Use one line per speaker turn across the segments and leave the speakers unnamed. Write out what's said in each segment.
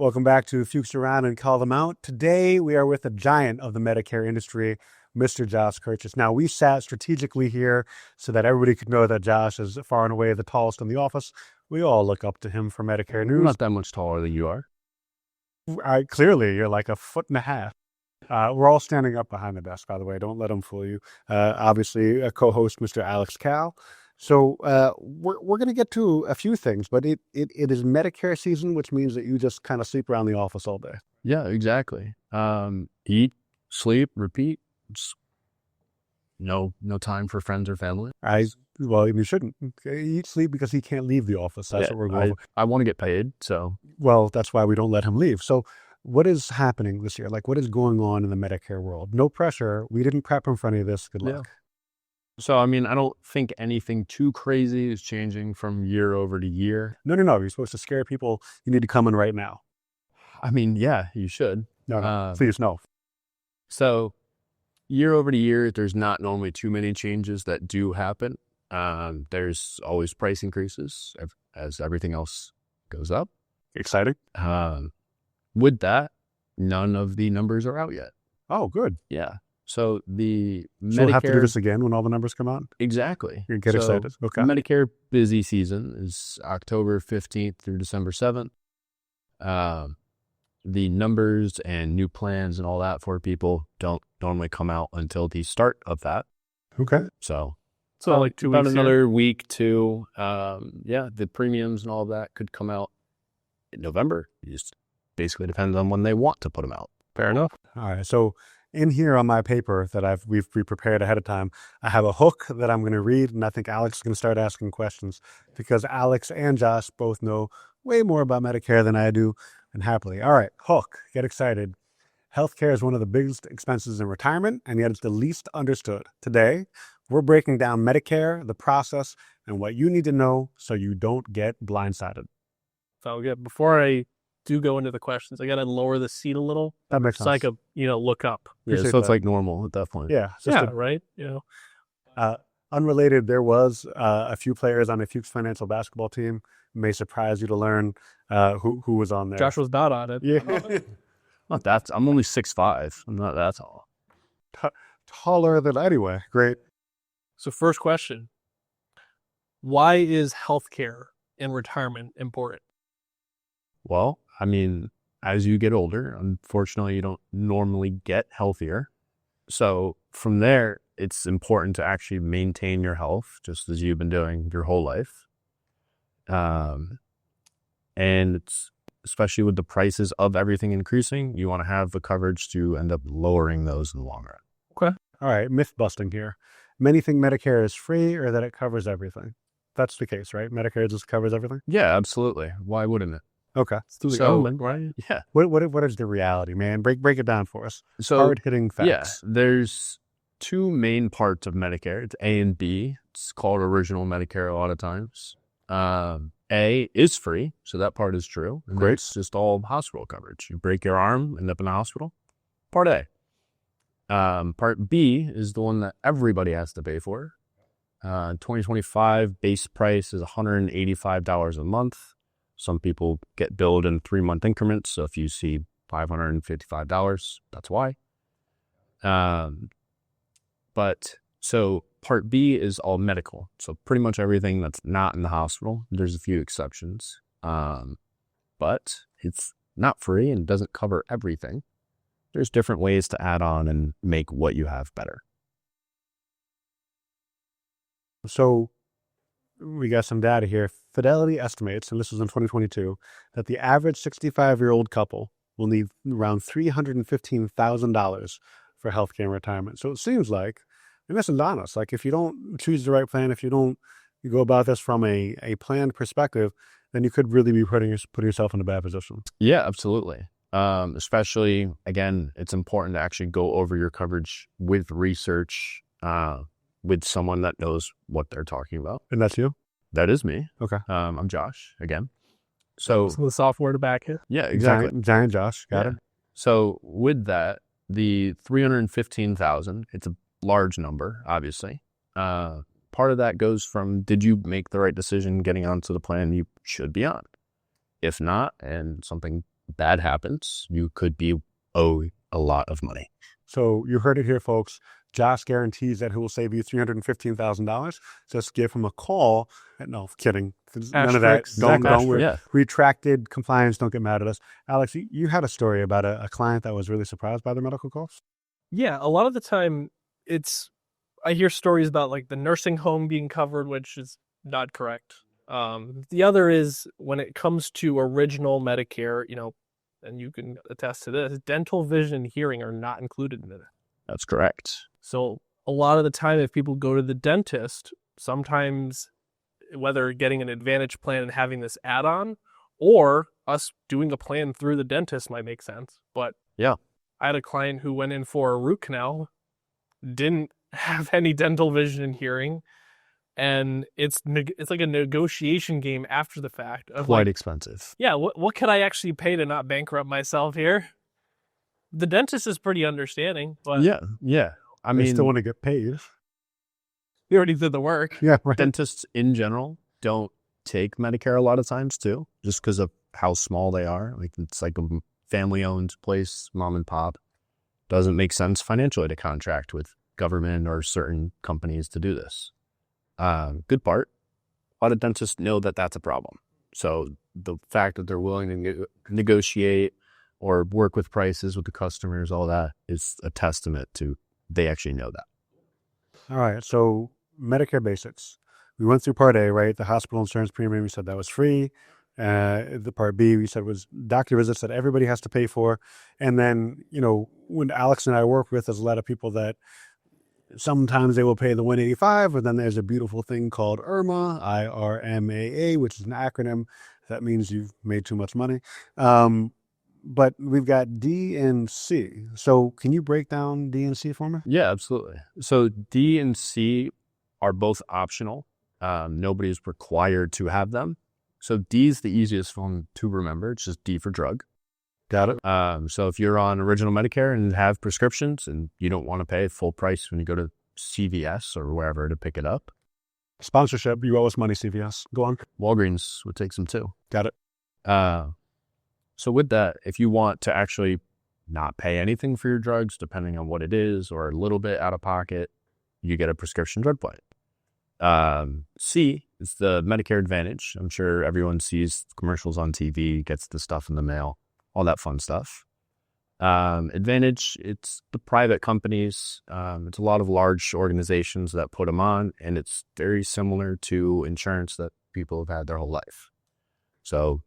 Welcome back to Fuchs Around and Call Them Out. Today, we are with a giant of the Medicare industry, Mr. Josh Kerchis. Now, we sat strategically here so that everybody could know that Josh is far and away the tallest in the office. We all look up to him for Medicare news.
I'm not that much taller than you are.
Clearly, you're like a foot and a half. We're all standing up behind the desk, by the way. Don't let him fool you. Obviously, a co-host, Mr. Alex Cal. So we're going to get to a few things, but it is Medicare season, which means that you just kind of sleep around the office all day.
Yeah, exactly. Eat, sleep, repeat. Just no time for friends or family.
Well, you shouldn't. Eat, sleep, because he can't leave the office. That's what we're going for.
I want to get paid, so.
Well, that's why we don't let him leave. So what is happening this year? Like, what is going on in the Medicare world? No pressure. We didn't prep him for any of this. Good luck.
So, I mean, I don't think anything too crazy is changing from year over to year.
No. You're supposed to scare people. You need to come in right now.
I mean, yeah, you should.
No. Please, no.
So, year over to year, there's not normally too many changes that do happen. There's always price increases as everything else goes up.
Exciting.
With that, none of the numbers are out yet.
Oh, good.
Yeah. So the Medicare...
So we'll have to do this again when all the numbers come out?
Exactly.
You get excited. Okay.
Medicare busy season is October 15th through December 7th. The numbers and new plans and all that for people don't normally come out until the start of that.
Okay.
So
like 2 weeks.
About another week, too. The premiums and all of that could come out in November. It just basically depends on when they want to put them out.
Fair enough.
All right. So in here on my paper that we've prepared ahead of time, I have a hook that I'm going to read, and I think Alex is going to start asking questions because Alex and Josh both know way more about Medicare than I do, and happily. All right, hook, get excited. Healthcare is one of the biggest expenses in retirement, and yet it's the least understood. Today, we're breaking down Medicare, the process, and what you need to know so you don't get blindsided.
So before I do go into the questions, I got to lower the seat a little.
That makes sense.
So I could, look up.
Yeah, so it's like normal at that point.
Yeah.
Right?
Unrelated, there was a few players on a Fuchs financial basketball team. It may surprise you to learn who was on there.
Josh was not on it.
Yeah.
Not that. I'm only 6'5". I'm not that tall.
Taller than anyway. Great.
So first question, why is healthcare in retirement important?
Well, I mean, as you get older, unfortunately, you don't normally get healthier. So from there, it's important to actually maintain your health, just as you've been doing your whole life. And it's, especially with the prices of everything increasing, you want to have the coverage to end up lowering those in the long run.
Okay. All right. Myth busting here. Many think Medicare is free or that it covers everything. That's the case, right? Medicare just covers everything?
Yeah, absolutely. Why wouldn't it?
Okay.
It's through the government, right?
Yeah.
What is the reality, man? Break it down for us.
So
hard-hitting facts.
Yeah, there's two main parts of Medicare. It's A and B. It's called original Medicare a lot of times. A is free, so that part is true. And
Great.
It's just all hospital coverage. You break your arm, end up in the hospital. Part A. Part B is the one that everybody has to pay for. 2025 base price is $185 a month. Some people get billed in 3-month increments. So if you see $555, that's why. But so part B is all medical. So pretty much everything that's not in the hospital. There's a few exceptions. But it's not free and doesn't cover everything. There's different ways to add on and make what you have better.
So we got some data here. Fidelity estimates, and this was in 2022, that the average 65-year-old couple will need around $315,000 for healthcare and retirement. So it seems like, and this is honest, like if you don't choose the right plan, if you go about this from a planned perspective, then you could really be putting yourself in a bad position.
Yeah, absolutely. Especially, again, it's important to actually go over your coverage with research, with someone that knows what they're talking about.
And that's you?
That is me.
Okay.
I'm Josh again. So
the software to back it.
Yeah, exactly.
Giant Josh. Got it.
So with that, the $315,000, it's a large number, obviously. Part of that goes from, did you make the right decision getting onto the plan you should be on? If not, and something bad happens, you could be owed a lot of money.
So you heard it here, folks. Josh guarantees that he will save you $315,000. Just give him a call. No, kidding. None of that.
Asterisks.
Don't worry.
Yeah.
Retracted compliance. Don't get mad at us. Alex, you had a story about a client that was really surprised by their medical costs.
Yeah, a lot of the time I hear stories about like the nursing home being covered, which is not correct. The other is when it comes to original Medicare, and you can attest to this, dental, vision, and hearing are not included in it.
That's correct.
So a lot of the time, if people go to the dentist, sometimes whether getting an Advantage plan and having this add-on or us doing a plan through the dentist might make sense. But
yeah,
I had a client who went in for a root canal, didn't have any dental, vision, and hearing, and it's like a negotiation game after the fact. Of
quite expensive.
Yeah, what could I actually pay to not bankrupt myself here? The dentist is pretty understanding, but
yeah. I
They
mean,
still want to get paid.
we already did the work.
Yeah, right.
dentists in general don't take Medicare a lot of times too, just because of how small they are. Like it's like a family-owned place, mom and pop. Doesn't make sense financially to contract with government or certain companies to do this. Good part, a lot of dentists know that that's a problem. So the fact that they're willing to negotiate or work with prices with the customers, all that is a testament to they actually know that.
All right. So Medicare basics. We went through Part A, right? The hospital insurance premium, we said that was free. The Part B, we said was doctor visits that everybody has to pay for. And then, when Alex and I work with, there's a lot of people that sometimes they will pay the $185, but then there's a beautiful thing called IRMA, IRMAA, which is an acronym. That means you've made too much money. But we've got D and C. So can you break down D and C for me?
Yeah, absolutely. So D and C are both optional. Nobody's required to have them. So D is the easiest one to remember. It's just D for drug.
Got it.
So if you're on original Medicare and have prescriptions and you don't want to pay full price when you go to CVS or wherever to pick it up.
Sponsorship. You owe us money, CVS. Go on.
Walgreens would take some too.
Got it.
So with that, if you want to actually not pay anything for your drugs, depending on what it is, or a little bit out of pocket, you get a prescription drug plan. C is the Medicare Advantage. I'm sure everyone sees commercials on TV, gets the stuff in the mail, all that fun stuff. Advantage, it's the private companies. It's a lot of large organizations that put them on, and it's very similar to insurance that people have had their whole life. So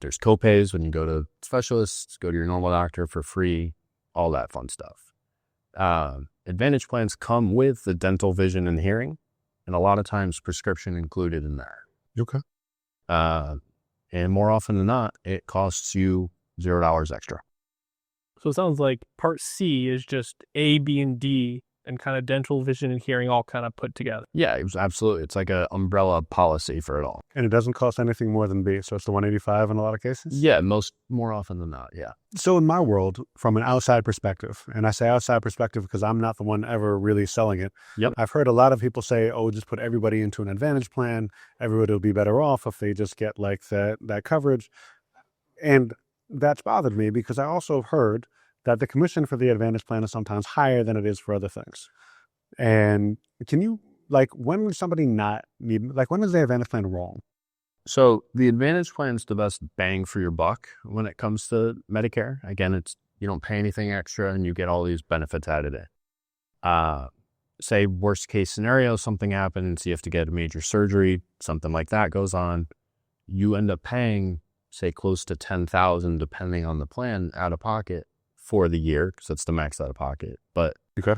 there's copays when you go to specialists, go to your normal doctor for free, all that fun stuff. Advantage plans come with the dental, vision, and hearing, and a lot of times prescription included in there.
Okay.
And more often than not, it costs you $0 extra.
So it sounds like Part C is just A, B, and D, and kind of dental, vision, and hearing all kind of put together.
Yeah, it was absolutely. It's like an umbrella policy for it all.
And it doesn't cost anything more than B. So it's the 185 in a lot of cases?
Yeah, more often than not, yeah.
So in my world, from an outside perspective, and I say outside perspective because I'm not the one ever really selling it.
Yep.
I've heard a lot of people say, oh, just put everybody into an Advantage plan. Everybody will be better off if they just get like that coverage. And that's bothered me because I also heard that the commission for the Advantage plan is sometimes higher than it is for other things. And can you, when would somebody not need, when is the Advantage plan wrong?
So the Advantage plan is the best bang for your buck when it comes to Medicare. Again, you don't pay anything extra and you get all these benefits added in. Say worst case scenario, something happens, you have to get a major surgery, something like that goes on. You end up paying, say, close to $10,000, depending on the plan, out of pocket for the year, because that's the max out of pocket. But
Okay.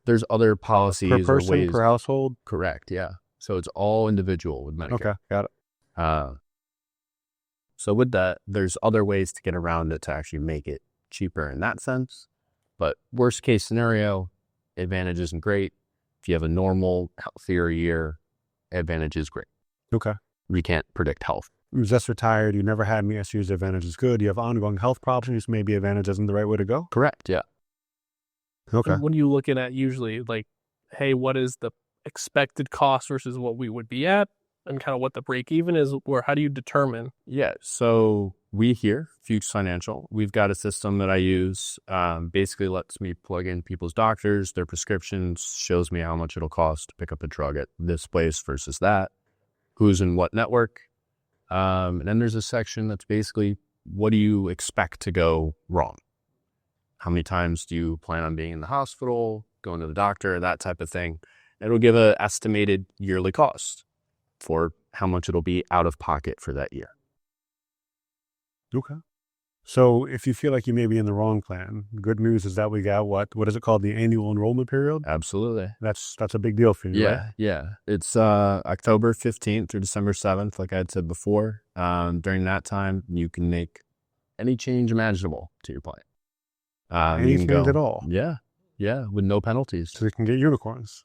there's other policies
Per person,
or ways.
per household?
Correct, yeah. So it's all individual with Medicare.
Okay, got it.
So with that, there's other ways to get around it to actually make it cheaper in that sense. But worst case scenario, Advantage isn't great. If you have a normal, healthier year, Advantage is great.
Okay.
We can't predict health.
You're just retired, you never had any issues, Advantage is good. You have ongoing health problems, maybe Advantage isn't the right way to go?
Correct, yeah.
Okay.
What are you looking at usually? Like, hey, what is the expected cost versus what we would be at? And kind of what the break even is, or how do you determine?
Yeah, so we here, Fuchs Financial, we've got a system that I use. Basically lets me plug in people's doctors, their prescriptions, shows me how much it'll cost to pick up a drug at this place versus that, who's in what network. And then there's a section that's basically, what do you expect to go wrong? How many times do you plan on being in the hospital, going to the doctor, that type of thing? It'll give an estimated yearly cost for how much it'll be out of pocket for that year.
Okay. So if you feel like you may be in the wrong plan, good news is that we got what is it called? The annual enrollment period?
Absolutely.
That's a big deal for you, right?
Yeah. It's October 15th through December 7th, like I had said before. During that time, you can make any change imaginable to your plan.
Any change at all?
Yeah, with no penalties.
So we can get unicorns.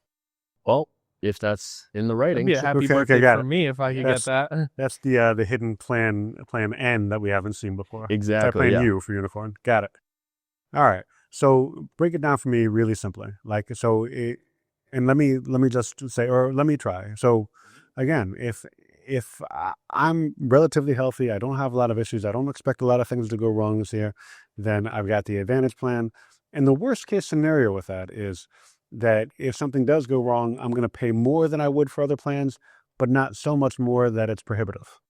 Well, if that's in the
That'd
writing.
be a happy birthday for me if I could get that.
That's the hidden plan N that we haven't seen before.
Exactly.
Plan U for unicorn. Got it. All right. So break it down for me really simply. And let me just say, or let me try. So again, if I'm relatively healthy, I don't have a lot of issues, I don't expect a lot of things to go wrong this year, then I've got the Advantage plan. And the worst case scenario with that is that if something does go wrong, I'm going to pay more than I would for other plans, but not so much more that it's prohibitive.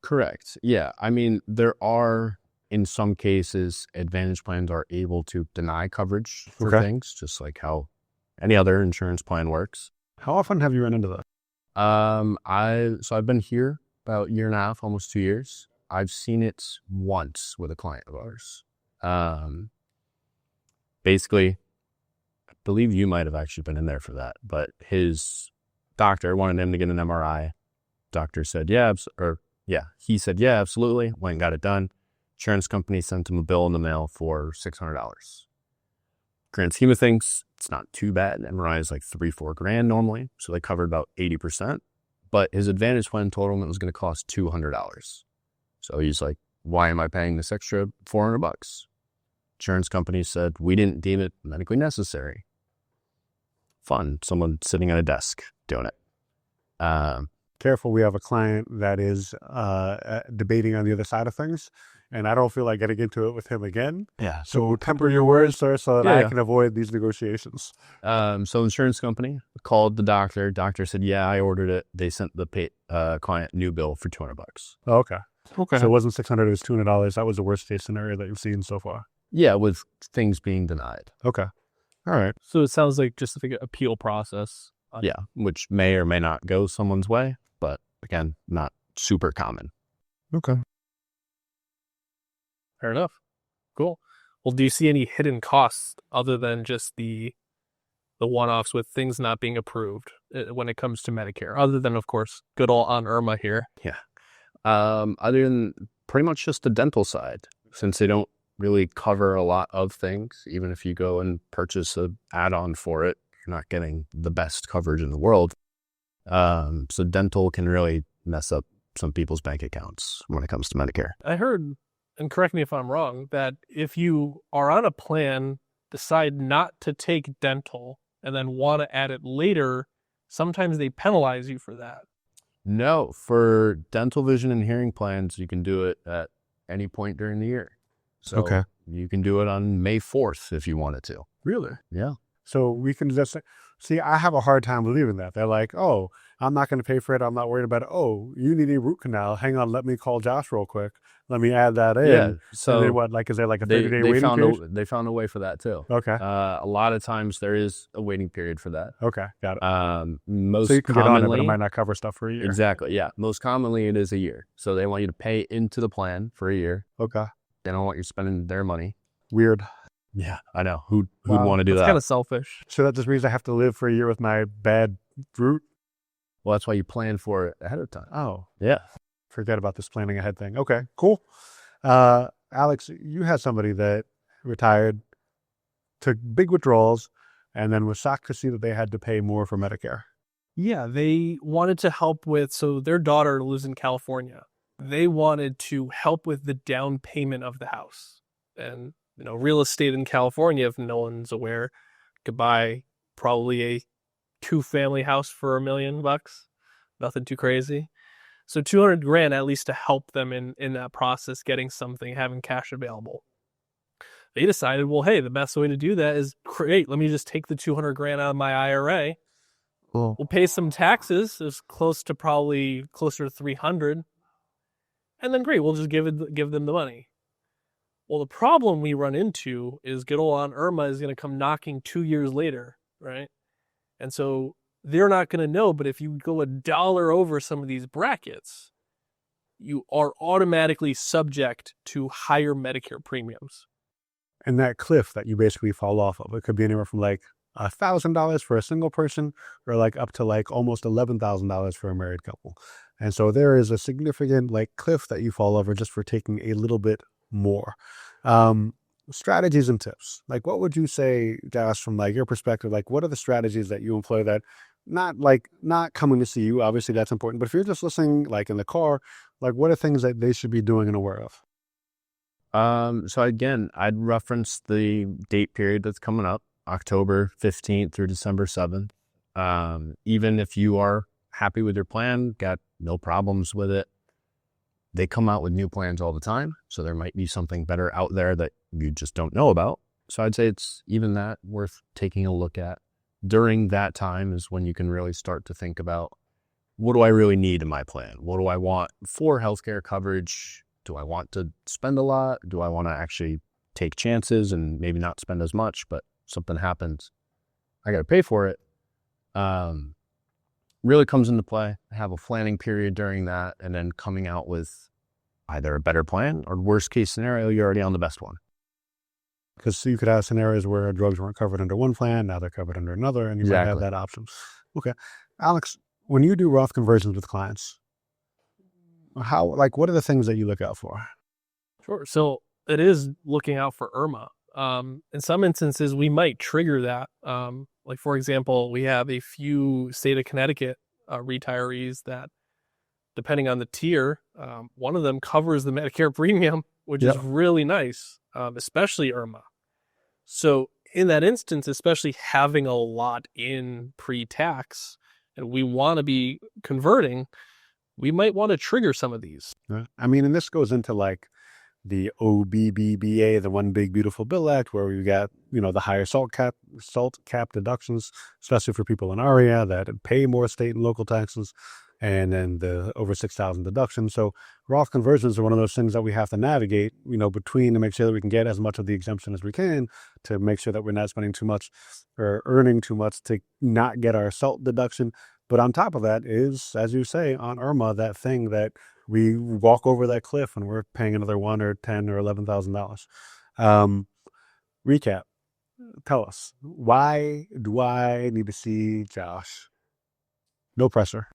Correct. Yeah. I mean, there are, in some cases, Advantage plans are able to deny coverage for things, just like how any other insurance plan works.
How often have you run into that?
I've been here about a year and a half, almost 2 years. I've seen it once with a client of ours. Basically, I believe you might have actually been in there for that, but his doctor wanted him to get an MRI. Doctor said, he said, yeah, absolutely. Went and got it done. Insurance company sent him a bill in the mail for $600. Grand scheme of things, it's not too bad. MRI is like $3-4 grand normally. So they covered about 80%, but his Advantage plan told him it was going to cost $200. So he's like, why am I paying this extra $400? Insurance company said, we didn't deem it medically necessary. Fun. Someone sitting at a desk doing it.
Careful, we have a client that is debating on the other side of things, and I don't feel like getting into it with him again.
Yeah.
So temper your words, sir, so that I can avoid these negotiations.
So insurance company called the doctor. Doctor said, yeah, I ordered it. They sent the client new bill for $200.
Oh, okay. So it wasn't $600, it was $200. That was the worst case scenario that you've seen so far.
Yeah, with things being denied.
Okay. All right.
So it sounds like just like an appeal process.
Yeah, which may or may not go someone's way, but again, not super common.
Okay.
Fair enough. Cool. Well, do you see any hidden costs other than just the one-offs with things not being approved when it comes to Medicare, other than, of course, good old Aunt Irma here?
Yeah. Other than pretty much just the dental side, since they don't really cover a lot of things. Even if you go and purchase an add-on for it, you're not getting the best coverage in the world. So dental can really mess up some people's bank accounts when it comes to Medicare.
I heard, and correct me if I'm wrong, that if you are on a plan, decide not to take dental, and then want to add it later, sometimes they penalize you for that.
No, for dental, vision, and hearing plans, you can do it at any point during the year. So you can do it on May 4th if you wanted to.
Really?
Yeah.
So we can just see, I have a hard time believing that. They're like, oh, I'm not going to pay for it. I'm not worried about it. Oh, you need a root canal. Hang on, let me call Josh real quick. Let me add that in.
Yeah. So
and then what, like, is there like a 30-day waiting period?
They found a way for that too.
Okay.
A lot of times there is a waiting period for that.
Okay, got it.
Most
so you can
commonly,
get on it, but it might not cover stuff for a year.
Exactly, yeah. Most commonly it is a year. So they want you to pay into the plan for a year.
Okay.
They don't want you spending their money.
Weird.
Yeah, I know. Who'd want to do that?
It's kind of selfish.
So that just means I have to live for a year with my bad root?
Well, that's why you plan for it ahead of time.
Oh.
Yeah.
Forget about this planning ahead thing. Okay, cool. Alex, you had somebody that retired, took big withdrawals, and then was shocked to see that they had to pay more for Medicare.
Yeah, they wanted to help with, so their daughter lives in California. They wanted to help with the down payment of the house. And, real estate in California, if no one's aware, could buy probably a 2-family house for $1 million. Nothing too crazy. So 200 grand at least to help them in that process, getting something, having cash available. They decided, well, hey, the best way to do that is let me just take the 200 grand out of my IRA.
Well,
We'll pay some taxes. It's probably closer to 300. And then great, we'll just give them the money. Well, the problem we run into is good old Aunt Irma is going to come knocking 2 years later, right? And so they're not going to know, but if you go $1 over some of these brackets, you are automatically subject to higher Medicare premiums.
And that cliff that you basically fall off of, it could be anywhere from like $1,000 for a single person, or like up to like almost $11,000 for a married couple. And so there is a significant like cliff that you fall over just for taking a little bit more. Strategies and tips. Like, what would you say, Josh, from like your perspective? Like, what are the strategies that you employ that not coming to see you? Obviously, that's important. But if you're just listening, like in the car, like what are things that they should be doing and aware of?
So again, I'd reference the date period that's coming up, October 15th through December 7th. Even if you are happy with your plan, got no problems with it, they come out with new plans all the time. So there might be something better out there that you just don't know about. So I'd say it's even that worth taking a look at. During that time is when you can really start to think about, what do I really need in my plan? What do I want for healthcare coverage? Do I want to spend a lot? Do I want to actually take chances and maybe not spend as much, but something happens, I got to pay for it? Really comes into play. Have a planning period during that, and then coming out with either a better plan or worst case scenario, you're already on the best one.
Because you could have scenarios where drugs weren't covered under one plan, now they're covered under another, and you might have that option. Okay. Alex, when you do Roth conversions with clients, what are the things that you look out for?
Sure. So it is looking out for IRMA. In some instances, we might trigger that. Like, for example, we have a few state of Connecticut retirees that, depending on the tier, one of them covers the Medicare premium, which is really nice, especially IRMA. So in that instance, especially having a lot in pre-tax, and we want to be converting, we might want to trigger some of these.
I mean, and this goes into like the OBBBA, the One Big Beautiful Bill Act, where we got, the higher salt cap deductions, especially for people in ARIA that pay more state and local taxes, and then the over 6,000 deduction. So Roth conversions are one of those things that we have to navigate, between to make sure that we can get as much of the exemption as we can, to make sure that we're not spending too much or earning too much to not get our SALT deduction. But on top of that is, as you say, on IRMA, that thing that we walk over that cliff and we're paying another $1 or $10 or $11,000. Recap. Tell us, why do I need to see Josh? No pressure.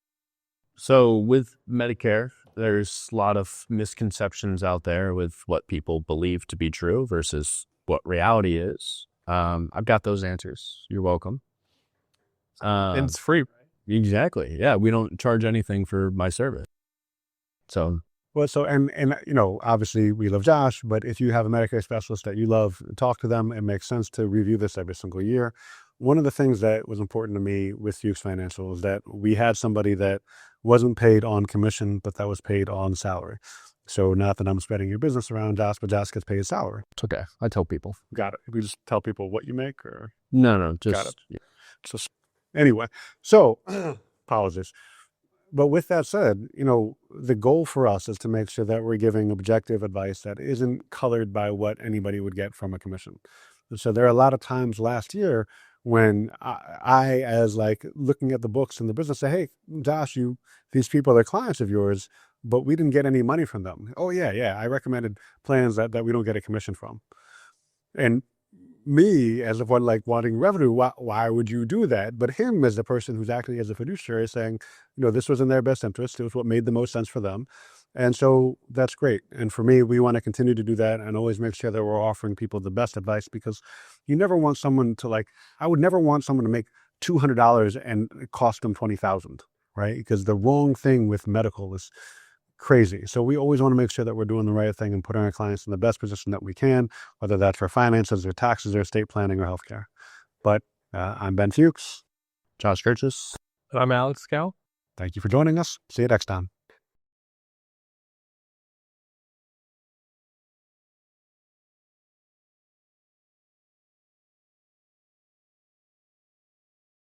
So with Medicare, there's a lot of misconceptions out there with what people believe to be true versus what reality is. I've got those answers. You're welcome.
And it's free.
Exactly. Yeah, we don't charge anything for my service. So obviously we love Josh, but if you have a Medicare specialist that you love, talk to them. It makes sense to review this every single year. One of the things that was important to me with Fuchs Financial is that we had somebody that wasn't paid on commission, but that was paid on salary. So not that I'm spreading your business around, Josh, but Josh gets paid his salary. It's okay. I tell people.
Got it. We just tell people what you make, or?
No, just.
Got it. Yeah. So anyway, apologies. But with that said, the goal for us is to make sure that we're giving objective advice that isn't colored by what anybody would get from a commission. So there are a lot of times last year when I as like looking at the books in the business, say, hey, Josh, these people are clients of yours, but we didn't get any money from them. Oh, yeah. I recommended plans that we don't get a commission from. And me, as of one like wanting revenue, why would you do that? But him as the person who's acting as a fiduciary saying, this was in their best interest. It was what made the most sense for them. And so that's great. And for me, we want to continue to do that and always make sure that we're offering people the best advice, because you never want someone to I would never want someone to make $200 and it cost them $20,000, right? Because the wrong thing with medical is crazy. So we always want to make sure that we're doing the right thing and putting our clients in the best position that we can, whether that's for finances or taxes or estate planning or healthcare. But I'm Ben Fuchs.
Josh Kerchis.
I'm Alex Cal.
Thank you for joining us. See you next time.